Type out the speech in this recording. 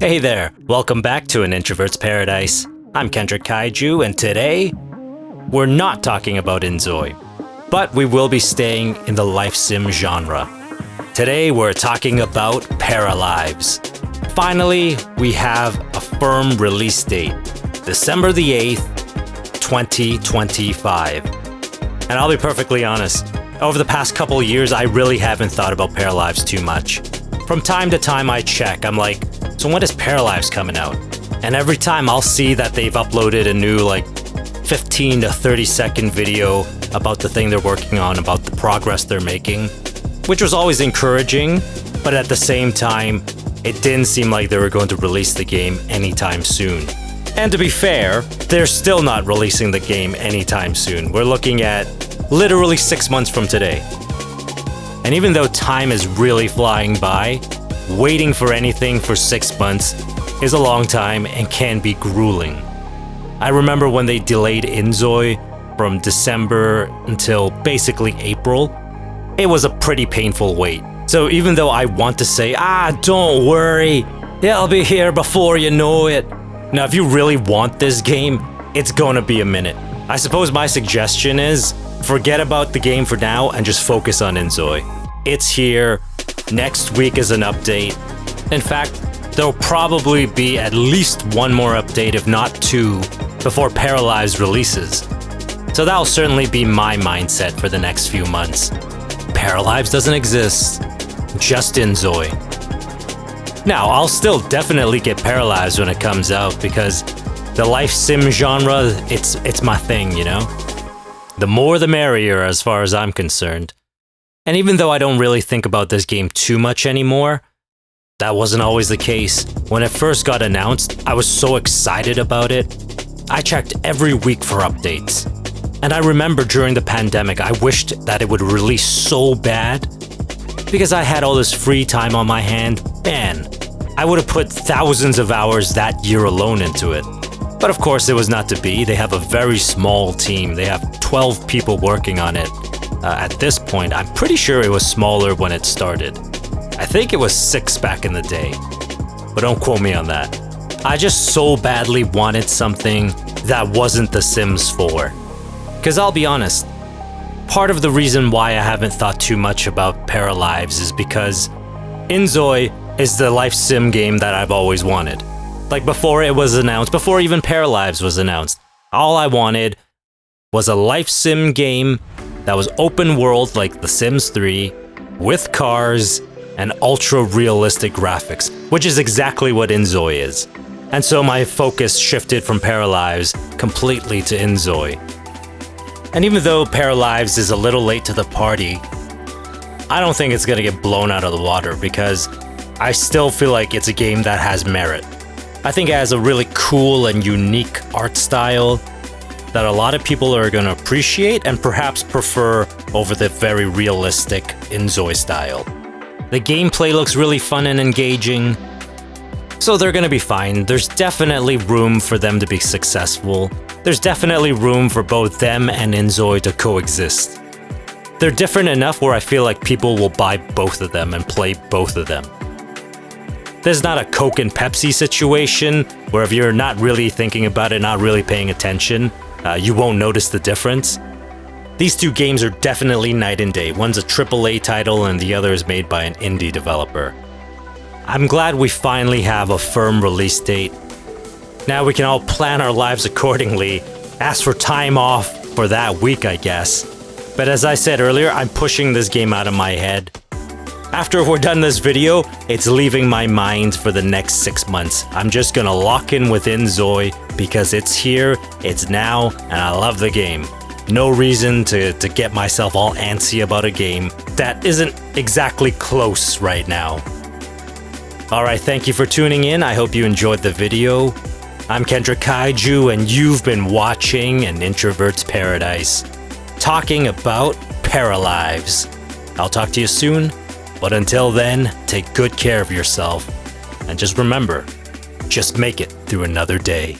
Hey there, welcome back to An Introvert's Paradise. I'm Kendrick Kaiju, and today, we're not talking about Inzoi, but we will be staying in the life sim genre. Today, we're talking about Paralives. Finally, we have a firm release date, December the 8th, 2025. And I'll be perfectly honest, over the past couple of years, I really haven't thought about Paralives too much. From time to time I check, I'm like, so when is Paralives coming out? And every time I'll see that they've uploaded a new 15 to 30 second video about the thing they're working on, about the progress they're making, which was always encouraging, but at the same time, it didn't seem like they were going to release the game anytime soon. And to be fair, they're still not releasing the game anytime soon. We're looking at literally 6 months from today. And even though time is really flying by, waiting for anything for 6 months is a long time and can be grueling. I remember when they delayed Inzoi from December until basically April, it was a pretty painful wait. So even though I want to say, don't worry, it'll be here before you know it. Now, if you really want this game, it's gonna be a minute. I suppose my suggestion is, forget about the game for now and just focus on Inzoi. It's here. Next week is an update. In fact, there'll probably be at least one more update, if not two, before Paralives releases. So that'll certainly be my mindset for the next few months. Paralives doesn't exist, just Inzoi. Now, I'll still definitely get Paralives when it comes out because the life sim genre, it's my thing, you know? The more the merrier as far as I'm concerned. And even though I don't really think about this game too much anymore, that wasn't always the case. When it first got announced, I was so excited about it. I checked every week for updates. And I remember during the pandemic, I wished that it would release so bad. Because I had all this free time on my hand, man, I would have put thousands of hours that year alone into it. But of course, it was not to be. They have a very small team. They have 12 people working on it. At this point, I'm pretty sure it was smaller when it started. I think it was 6 back in the day, but don't quote me on that. I just so badly wanted something that wasn't The Sims 4. Because I'll be honest, part of the reason why I haven't thought too much about Paralives is because Inzoi is the life sim game that I've always wanted. Like before it was announced, before even Paralives was announced, all I wanted was a life sim game that was open world like The Sims 3, with cars and ultra-realistic graphics, which is exactly what Inzoi is. And so my focus shifted from Paralives completely to Inzoi. And even though Paralives is a little late to the party, I don't think it's gonna get blown out of the water because I still feel like it's a game that has merit. I think it has a really cool and unique art style that a lot of people are going to appreciate and perhaps prefer over the very realistic Inzoi style. The gameplay looks really fun and engaging, so they're going to be fine. There's definitely room for them to be successful. There's definitely room for both them and Inzoi to coexist. They're different enough where I feel like people will buy both of them and play both of them. There's not a Coke and Pepsi situation where if you're not really thinking about it, not really paying attention, you won't notice the difference. These two games are definitely night and day. One's a AAA title and the other is made by an indie developer. I'm glad we finally have a firm release date. Now we can all plan our lives accordingly, ask for time off for that week, I guess. But as I said earlier, I'm pushing this game out of my head. After we're done this video, it's leaving my mind for the next 6 months. I'm just gonna lock in with Inzoi because it's here, it's now, and I love the game. No reason to get myself all antsy about a game that isn't exactly close right now. Alright, thank you for tuning in. I hope you enjoyed the video. I'm Kendrick Kaiju, and you've been watching An Introvert's Paradise, talking about Paralives. I'll talk to you soon. But until then, take good care of yourself. And just remember, just make it through another day.